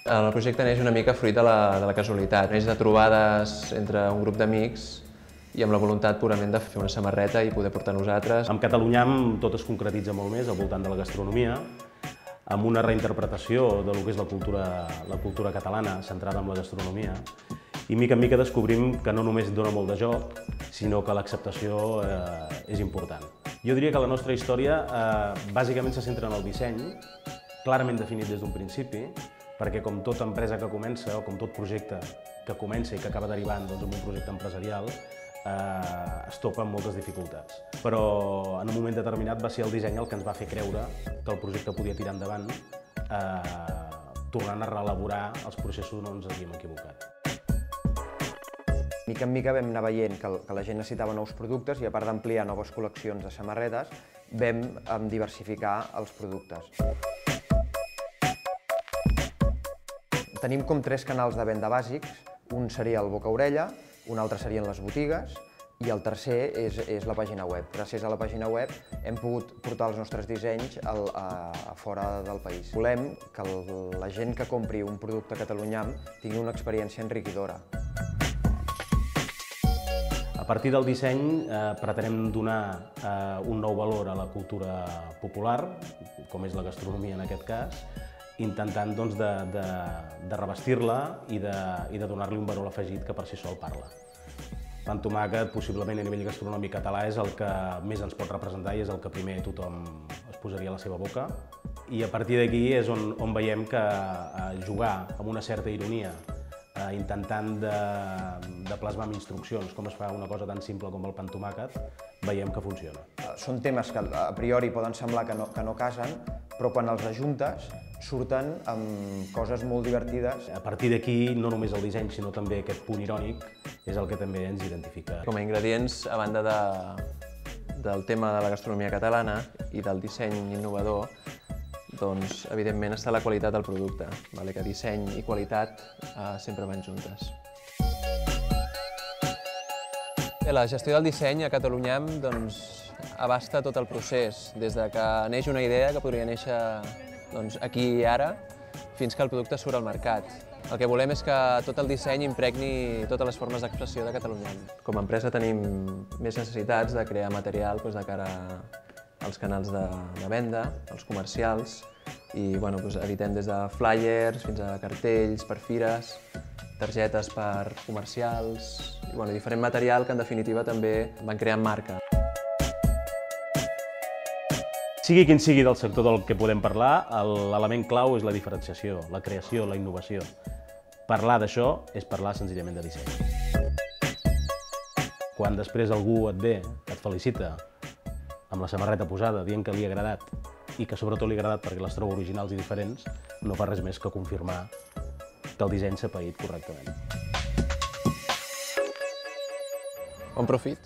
El projecte neix una mica fruit de la casualitat. Neix de trobades entre un grup d'amics i amb la voluntat purament de fer una samarreta i poder portar nosaltres. Amb Catalunyam tot es concretitza molt més al voltant de la gastronomia, amb una reinterpretació de lo que és la cultura catalana centrada en la gastronomia, i mica en mica descobrim que no només dona molt de joc, sinó que l'acceptació és important. Jo diria que la nostra història bàsicament se centra en el disseny, clarament definit des d'un principi, perquè com tota empresa que comença, o com tot projecte que comença i que acaba derivant en un projecte empresarial, es topa amb moltes dificultats. Però en un moment determinat va ser el disseny el que ens va fer creure que el projecte podia tirar endavant, tornant a reelaborar els processos on ens havíem equivocat. Mica en mica vam anar veient que la gent necessitava nous productes i a part d'ampliar noves col·leccions de samarretes, vam diversificar els productes. Tenim com 3 canals de venda bàsics. Un seria el boca-orella, un altre serien les botigues i el tercer és la pàgina web. Gràcies a la pàgina web hem pogut portar els nostres dissenys a fora del país. Volem que la gent que compri un producte Catalunyam tingui una experiència enriquidora. A partir del disseny pretenem donar un nou valor a la cultura popular, com és la gastronomia en aquest cas, intentant de revestir-la i de donar-li un valor afegit que per si sol parla. Pan Tomàquet, possiblement a nivell gastronòmic català, és el que més ens pot representar i és el que primer tothom es posaria a la seva boca. I a partir d'aquí és on veiem que jugar amb una certa ironia, intentant de plasmar amb instruccions com es fa una cosa tan simple com el pa amb tomàquet, veiem que funciona. Són temes que a priori poden semblar que no casen, però quan els ajuntes surten amb coses molt divertides. A partir d'aquí, no només el disseny, sinó també aquest punt irònic, és el que també ens identifica. Com a ingredients, a banda del tema de la gastronomia catalana i del disseny innovador, doncs, evidentment, està la qualitat del producte, que disseny i qualitat sempre van juntes. La gestió del disseny a Catalunyam abasta tot el procés, des que neix una idea que podria néixer aquí i ara, fins que el producte surt al mercat. El que volem és que tot el disseny impregni totes les formes d'expressió de Catalunyam. Com a empresa tenim més necessitats de crear material de cara als canals de venda, als comercials, i editem des de flyers fins a cartells per fires, targetes per comercials, i diferent material que en definitiva també van creant marca. Sigui quin sigui del sector del que podem parlar, l'element clau és la diferenciació, la creació, la innovació. Parlar d'això és parlar senzillament de disseny. Quan després algú et ve, et felicita, amb la samarreta posada, dient que li ha agradat, i que sobretot li ha agradat perquè les troba originals i diferents, no fa res més que confirmar que el disseny s'ha paït correctament. Bon profit!